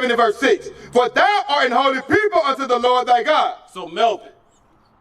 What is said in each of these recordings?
7 and verse 6. For thou art an holy people unto the Lord thy God. So Melvin,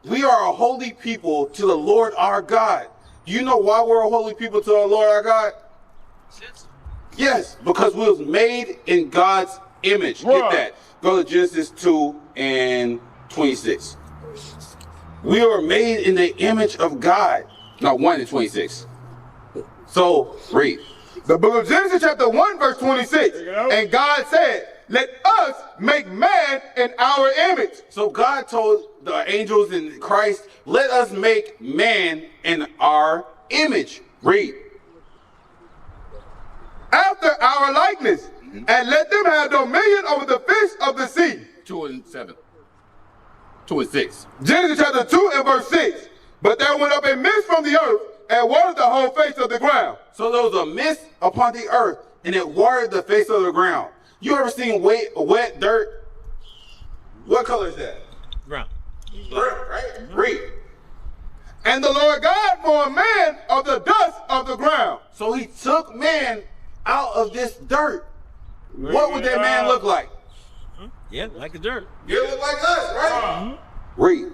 we are a holy people to the Lord our God. Do you know why we're a holy people to the Lord our God? Yes, because we was made in God's image. Get that. Go to Genesis 2 and 26. We were made in the image of God. No, 1 and 26. So, read. The book of Genesis chapter 1 verse 26. And God said, let us make man in our image. So God told the angels in Christ, let us make man in our image. Read. After our likeness, and let them have dominion over the fish of the sea. 2 and 7. 2 and 6. Genesis chapter 2 and verse 6. But there went up a mist from the earth, and watered the whole face of the ground. So there was a mist upon the earth, and it watered the face of the ground. You ever seen wet dirt? What color is that? Brown. Right? Read. And the Lord God formed man of the dust of the ground. So he took man out of this dirt. What would that man look like? Yeah, like the dirt. You look like us, right? Read.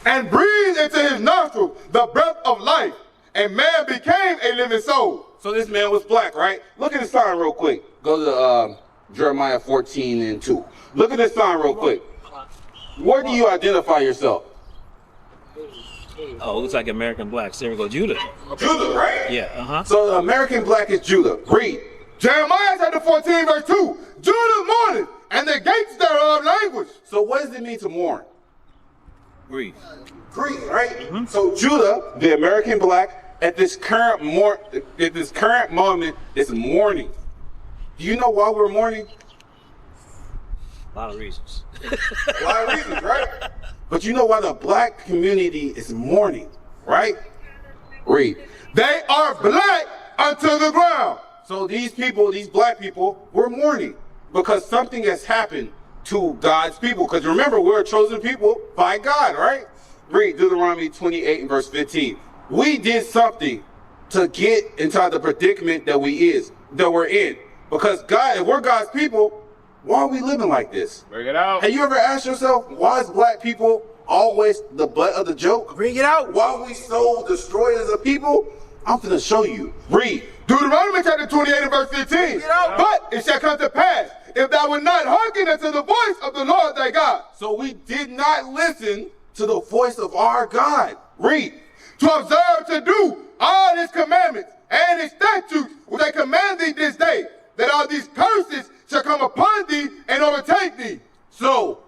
And breathed into his nostrils the breath of life, and man became a living soul. So this man was black, right? Look at the sign real quick. Go to Jeremiah 14 and 2. Look at this sign real quick. Where do you identify yourself? Oh, it looks like American black. So there we go, Judah. Judah, right? Yeah, So American black is Judah. Read. Jeremiah chapter 14 verse 2. Judah mourned, and the gates thereof languish. So what does it mean to mourn? Grief. Grief, right? So Judah, the American black, at this current moment is mourning. Do you know why we're mourning? A lot of reasons. A lot of reasons, right? But you know why the black community is mourning, right? Read. They are black unto the ground. So these people, these black people, we're mourning because something has happened to God's people. Because remember, we're a chosen people by God, right? Read Deuteronomy 28 and verse 15. We did something to get into the predicament that we're in. Because God, if we're God's people, why are we living like this? Bring it out. Have you ever asked yourself, why is black people always the butt of the joke? Bring it out. Why are we so destroyed as a people? I'm going to show you. Read. Deuteronomy chapter 28 and verse 15. But it shall come to pass, if thou wilt not hearken unto the voice of the Lord thy God. So we did not listen to the voice of our God. Read. To observe to do all his commandments and his statutes which I command thee this day, that all these curses shall come upon thee and overtake thee. So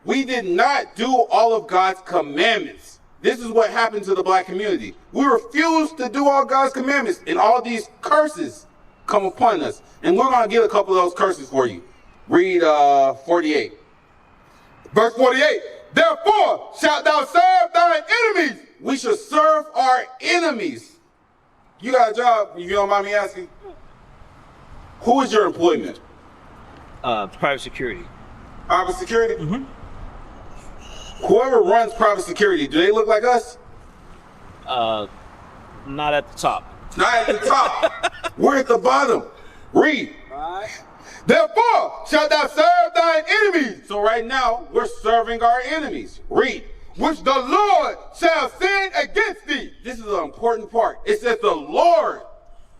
we did not do all of God's commandments. This is what happened to the black community. We refused to do all God's commandments, and all these curses come upon us. And we're going to get a couple of those curses for you. Read 48. Verse 48. Therefore shalt thou serve thine enemies. We should serve our enemies. You got a job, if you don't mind me asking? Who is your employment? Private security. Private security? Whoever runs private security, do they look like us? Not at the top. Not at the top. We're at the bottom. Read. Right. Therefore shalt thou serve thine enemies. So right now, we're serving our enemies. Read. Which the Lord shall send against thee. This is an important part. It says the Lord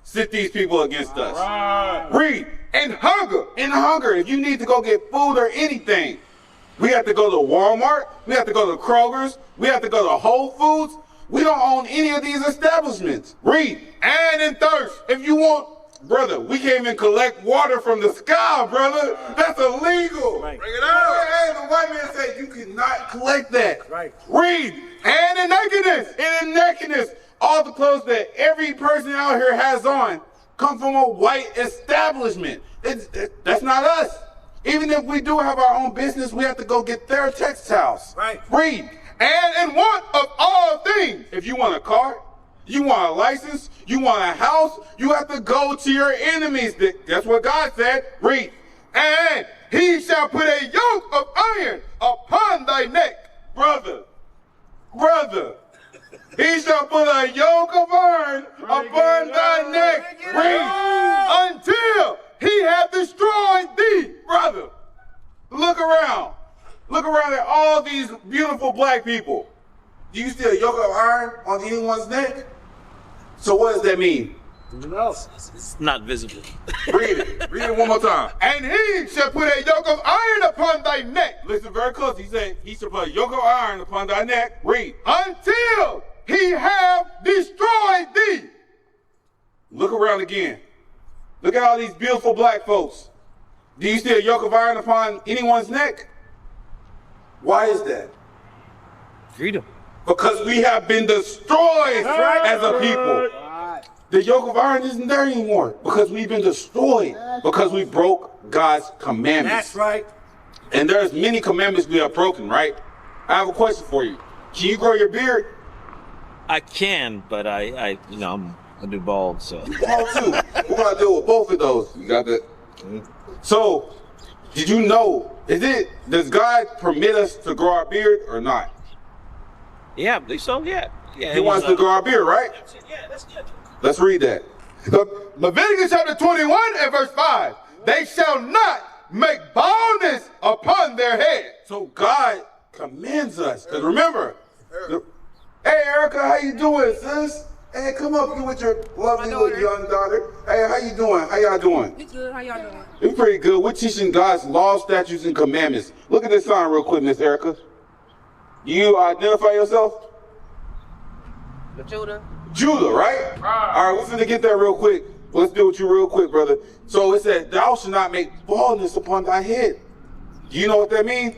sent these people against us. Right. Read. In hunger. In hunger. If you need to go get food or anything, we have to go to Walmart. We have to go to Kroger's. We have to go to Whole Foods. We don't own any of these establishments. Read. And in thirst. If you want, brother, we can't even collect water from the sky, brother. That's illegal. Right. Bring it out. Hey, the white man said you cannot collect that. Right. Read. And in nakedness. And in nakedness. All the clothes that every person out here has on come from a white establishment. That's not us. Even if we do have our own business, we have to go get their textiles. Right. Read. And in want of all things. If you want a car, you want a license, you want a house, you have to go to your enemies. That's what God said. Read. And he shall put a yoke of iron upon thy neck. Brother. He shall put a yoke of iron upon thy neck. Read. Until he hath destroyed thee. Brother, look around. Look around at all these beautiful black people. Do you see a yoke of iron on anyone's neck? So what does that mean? It's not visible. Read it. Read it one more time. And he shall put a yoke of iron upon thy neck. Listen very close. He said, he shall put a yoke of iron upon thy neck. Read. Until he have destroyed thee. Look around again. Look at all these beautiful black folks. Do you see a yoke of iron upon anyone's neck? Why is that? Freedom. Because we have been destroyed as a people. The yoke of iron isn't there anymore because we've been destroyed because we broke God's commandments. That's right. And there's many commandments we have broken, right? I have a question for you. Can you grow your beard? I can, but I I'm a new bald, so. Bald too. We're gonna deal with both of those. You got that? So, did you know? Does God permit us to grow our beard or not? Yeah, I believe so. Yeah. He wants to grow our beard, right? Yeah, that's good. Let's read that. Leviticus chapter 21 and verse 5. They shall not make baldness upon their head. So God commands us. Because remember, hey Erica, how you doing, sis? Hey, come up here with your lovely little young daughter. Hey, how you doing? How y'all doing? We good. How y'all doing? We're pretty good. We're teaching God's laws, statutes, and commandments. Look at this sign real quick, Miss Erica. You identify yourself? Judah. Judah, right? All right, we're finna get there real quick. Let's deal with you real quick, brother. So it said, thou shalt not make baldness upon thy head. Do you know what that means?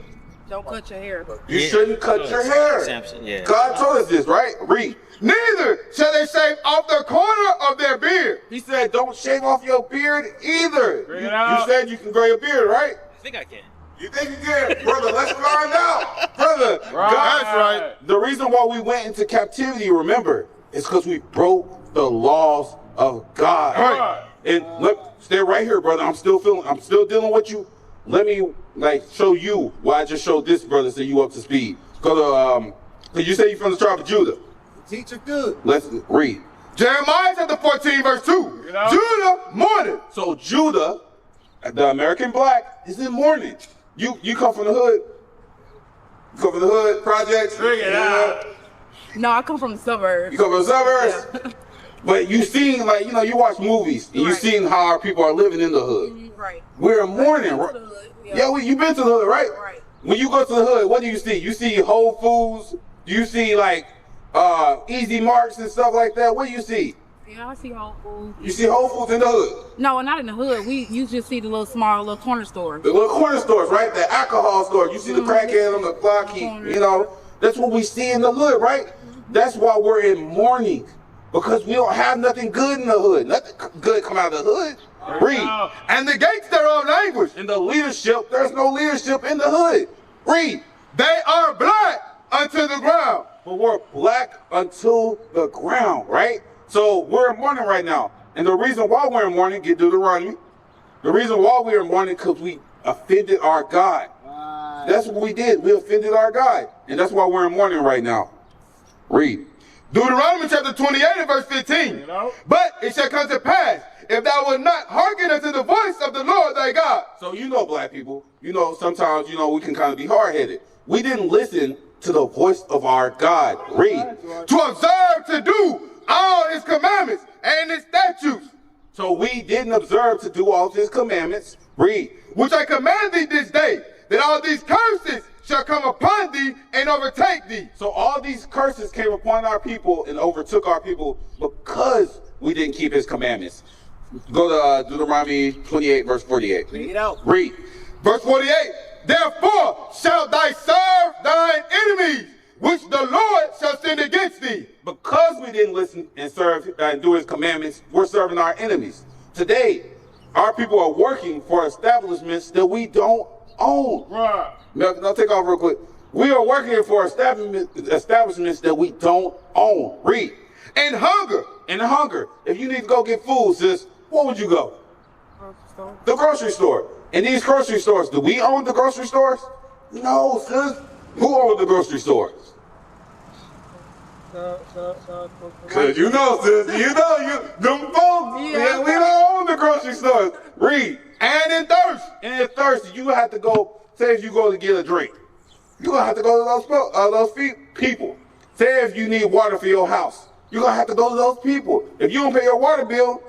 Don't cut your hair. You shouldn't cut your hair. Samson, yeah. God told us this, right? Read. Neither shall they shave off the corner of their beard. He said, don't shave off your beard either. You said you can grow your beard, right? I think I can. You think you can? Brother, let's find out. Brother, God's right. The reason why we went into captivity, remember, is because we broke the laws of God. Right. And stay right here, brother. I'm still dealing with you. Let me show you why I just showed this brother so you up to speed. Go to you say you're from the tribe of Judah. Teacher good. Let's read. Jeremiah chapter 14 verse 2. Judah mourning. So Judah, the American black, is in mourning. You come from the hood. You come from the hood projects. No, I come from the suburbs. You come from the suburbs. Yeah. But you seen you watch movies and you seen how our people are living in the hood. Right. We're in mourning. I've been to the hood, yeah. You've been to the hood, right? Right. When you go to the hood, what do you see? You see Whole Foods. Do you see Easy Marks and stuff like that? What do you see? Yeah, I see Whole Foods. You see Whole Foods in the hood. No, not in the hood. You just see the little corner stores. The little corner stores, right? The alcohol stores. You see the crackhead on the block. That's what we see in the hood, right? That's why we're in mourning. Because we don't have nothing good in the hood. Nothing good come out of the hood. Read. And the gates thereof languish. In the leadership, there's no leadership in the hood. Read. They are black unto the ground. But we're black unto the ground, right? So we're in mourning right now. And the reason why we're in mourning, get Deuteronomy. The reason why we're in mourning because we offended our God. That's what we did. We offended our God. And that's why we're in mourning right now. Read. Deuteronomy chapter 28 and verse 15. But it shall come to pass, if thou wilt not hearken unto the voice of the Lord thy God. So black people, sometimes, we can kind of be hard-headed. We didn't listen to the voice of our God. Read. To observe to do all his commandments and his statutes. So we didn't observe to do all his commandments. Read. Which I command thee this day, that all these curses shall come upon thee and overtake thee. So all these curses came upon our people and overtook our people because we didn't keep his commandments. Go to Deuteronomy 28 verse 48. Read it out. Read. Verse 48. Therefore shalt thou serve thine enemies, which the Lord shall send against thee. Because we didn't listen and serve and do his commandments, we're serving our enemies. Today, our people are working for establishments that we don't own. Right. Now take off real quick. We are working for establishments that we don't own. Read. And hunger. And hunger. If you need to go get food, sis, where would you go? The grocery store. And these grocery stores, do we own the grocery stores? No, sis. Who owns the grocery stores? Cause you know, sis, them folks, yeah, we don't own the grocery stores. Read. And in thirst. And in thirst, you have to go, say if you go to get a drink, you're gonna have to go to those people. Say if you need water for your house, you're gonna have to go to those people. If you don't pay your water bill,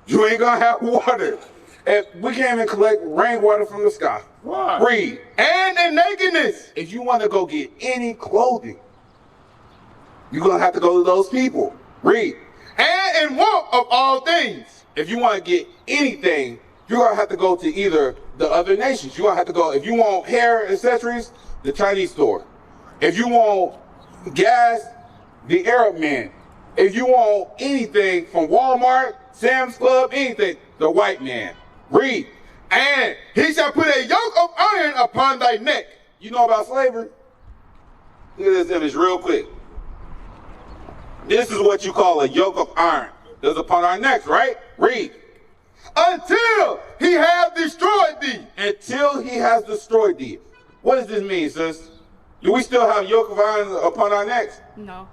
you ain't gonna have water. And we can't even collect rainwater from the sky. Right. Read. And in nakedness. If you want to go get any clothing, you're gonna have to go to those people. Read. And in want of all things. If you want to get anything, you're gonna have to go to either the other nations. You're gonna have to go, if you want hair accessories, the Chinese store. If you want gas, the Arab man. If you want anything from Walmart, Sam's Club, anything, the white man. Read. And he shall put a yoke of iron upon thy neck. You know about slavery? Look at this image real quick. This is what you call a yoke of iron. That's upon our necks, right? Read. Until he have destroyed thee. Until he has destroyed thee. What does this mean, sis? Do we still have yoke of iron upon our necks? No.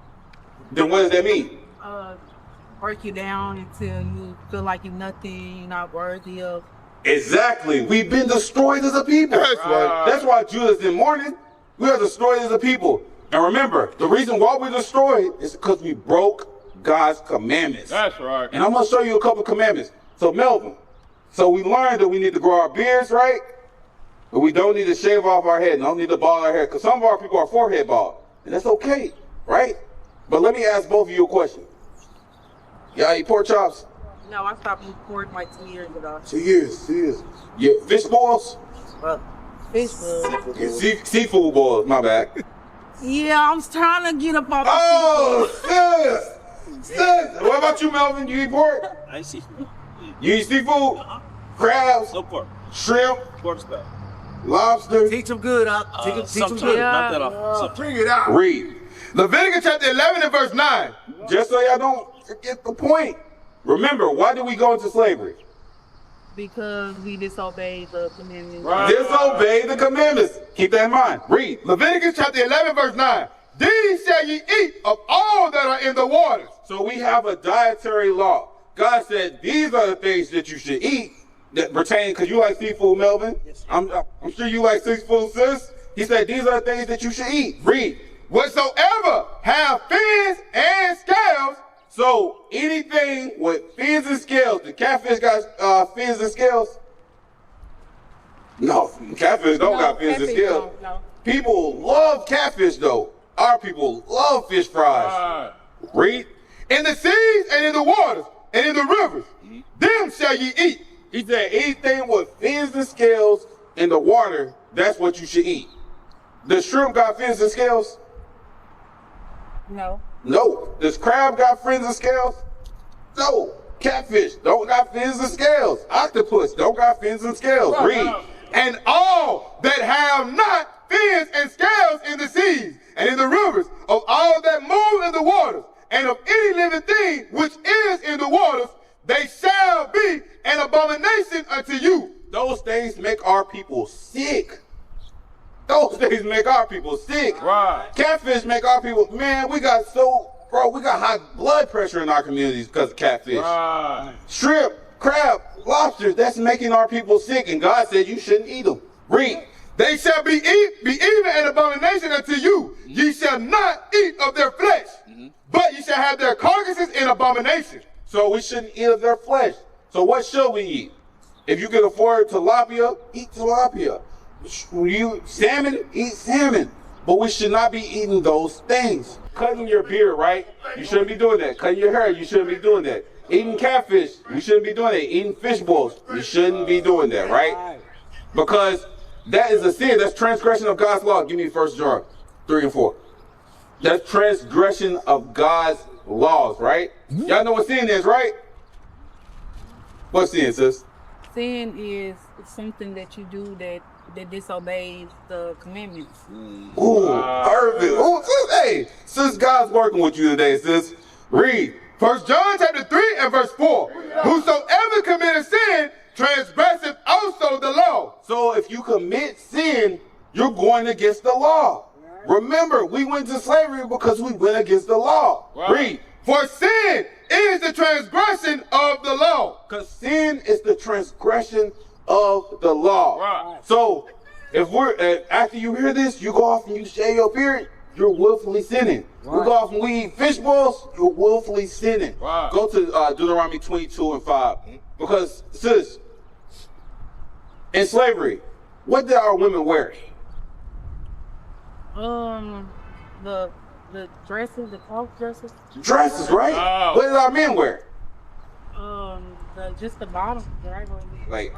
Then what does that mean? Break you down until you feel like you're nothing, you're not worthy of. Exactly. We've been destroyed as a people. That's right. That's why Judah's in mourning. We are destroyed as a people. And remember, the reason why we're destroyed is because we broke God's commandments. That's right. And I'm going to show you a couple commandments. So Melvin, so we learned that we need to grow our beards, right? But we don't need to shave off our head. Don't need to bald our hair. Because some of our people are forehead bald. And that's okay, right? But let me ask both of you a question. Y'all eat pork chops? No, I stopped eating pork like 2 years ago. 2 years, 2 years. Yeah, fish boils? Fish food. Yeah, seafood boils, my bad. Yeah, I'm trying to get up off the Oh, sis! What about you, Melvin? You eat pork? I see. You eat seafood? Crabs? No pork. Shrimp? Pork stuff. Lobster? Teach them good, teach them Sometimes, good. not that often. Bring it out. Read. Leviticus chapter 11 and verse 9. Just so y'all don't forget the point. Remember, why did we go into slavery? because we disobeyed the commandments. Right. Disobey the commandments. Keep that in mind. Read. Leviticus chapter 11 verse 9. These shall ye eat of all that are in the waters. So we have a dietary law. God said these are the things that you should eat that pertain, because you like seafood, Melvin. Yes, I'm sure you like seafood, sis. He said these are the things that you should eat. Read. Whatsoever have fins and scales. So anything with fins and scales. The catfish got fins and scales? No, catfish don't got fins and scales. No. People love catfish though. Our people love fish fries. Read. In the seas and in the waters and in the rivers, them shall ye eat. He said anything with fins and scales in the water, that's what you should eat. The shrimp got fins and scales? No. No. Does crab got fins and scales? No. Catfish don't got fins and scales. Octopus don't got fins and scales. Read. And all that have not fins and scales in the seas and in the rivers, of all that move in the waters, and of any living thing which is in the waters, they shall be an abomination unto you. Those things make our people sick. Those things make our people sick. Right. Catfish make our people, man, we got high blood pressure in our communities because of catfish. Right. Shrimp, crab, lobsters, that's making our people sick, and God said you shouldn't eat them. Read. They shall be even an abomination unto you. Ye shall not eat of their flesh, but ye shall have their carcasses in abomination. So we shouldn't eat of their flesh. So what should we eat? If you can afford tilapia, eat tilapia. You salmon, eat salmon. But we should not be eating those things. Cutting your beard, right? You shouldn't be doing that. Cutting your hair, you shouldn't be doing that. Eating catfish, you shouldn't be doing that. Eating fish balls, you shouldn't be doing that, right? Because that is a sin. That's transgression of God's law. Give me 1 John 3 and 4. That's transgression of God's laws, right? Y'all know what sin is, right? What's sin, sis? Sin is something that you do that disobeys the commandments. Ooh, perfect. Ooh, sis, hey, sis, God's working with you today, sis. Read. 1 John chapter 3 and verse 4. Whosoever committeth sin transgresseth also the law. So if you commit sin, you're going against the law. Remember, we went to slavery because we went against the law. Right. Read. For sin is the transgression of the law. Because sin is the transgression of the law. Right. So, if after you hear this, you go off and you shave your beard, you're willfully sinning. Right. You go off and we eat fish balls, you're willfully sinning. Right. Go to Deuteronomy 22:5. Because, sis, in slavery, what did our women wear? The dresses, the cloth dresses. Dresses, right? Oh. What did our men wear? Just the bottom, right? Like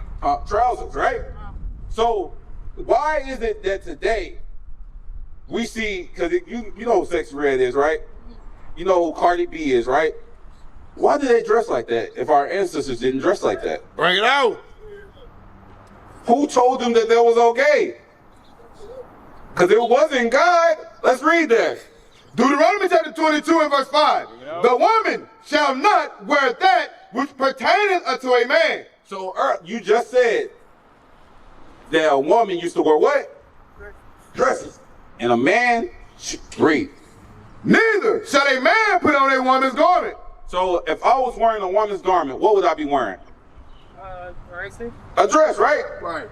trousers, right? So why is it that today we see, because you know who Sexy Red is, right? You know who Cardi B is, right? Why do they dress like that if our ancestors didn't dress like that? Bring it out. Who told them that was okay? Because it wasn't God. Let's read that. Deuteronomy chapter 22 and verse 5. The woman shall not wear that which pertaineth unto a man. So you just said that a woman used to wear what? Dresses. And a man should read. Neither shall a man put on a woman's garment. So if I was wearing a woman's garment, what would I be wearing? Dresses. A dress, right? Right.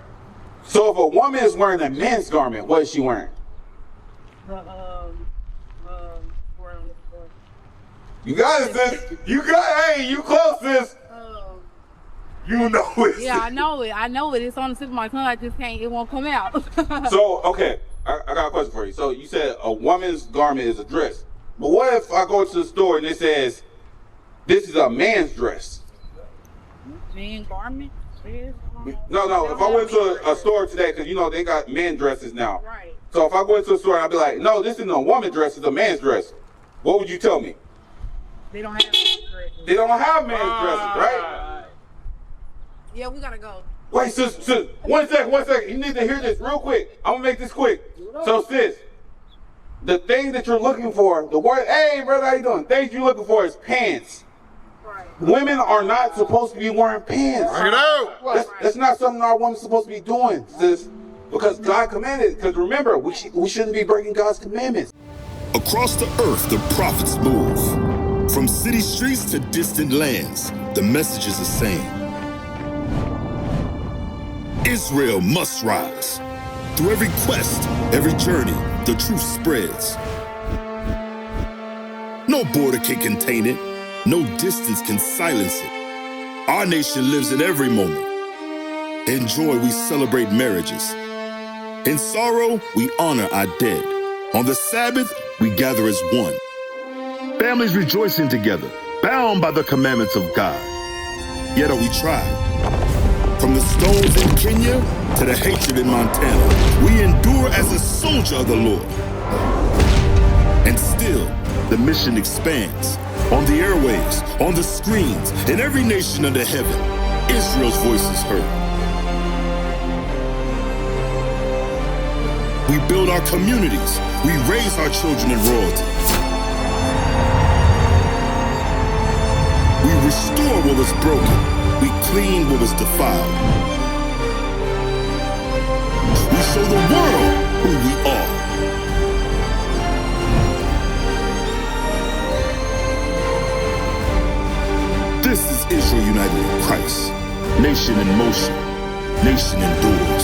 So if a woman is wearing a man's garment, what is she wearing? You got it, sis. Hey, you close, sis. You know it. Yeah, I know it. It's on the tip of my tongue. I just can't. It won't come out. So, okay, I got a question for you. So you said a woman's garment is a dress. But what if I go to the store and it says, this is a man's dress? Man garment. No. If I went to a store today, because you know they got men dresses now. Right. So if I go into a store and I'd be like, no, this isn't a woman's dress, it's a man's dress. What would you tell me? They don't have dresses. They don't have men's dresses, right? Yeah, we gotta go. Wait, sis, 1 second. You need to hear this real quick. I'm gonna make this quick. So, sis, the thing that you're looking for, the word, hey, brother, how you doing? Things you're looking for is pants. Right. Women are not supposed to be wearing pants. Bring it out. That's not something our woman's supposed to be doing, sis. Because God commanded. Because remember, we shouldn't be breaking God's commandments. Across the earth, the prophets move. From city streets to distant lands, the message is the same. Israel must rise. Through every quest, every journey, the truth spreads. No border can contain it. No distance can silence it. Our nation lives in every moment. In joy, we celebrate marriages. In sorrow, we honor our dead. On the Sabbath, we gather as one. Families rejoicing together, bound by the commandments of God. Yet are we tried. From the stones in Kenya to the hatred in Montana, we endure as a soldier of the Lord. And still, the mission expands. On the airwaves, on the screens, in every nation under heaven, Israel's voice is heard. We build our communities. We raise our children in royalty. We restore what was broken. We clean what was defiled. We show the world who we are. This is Israel united in Christ. Nation in motion. Nation endures.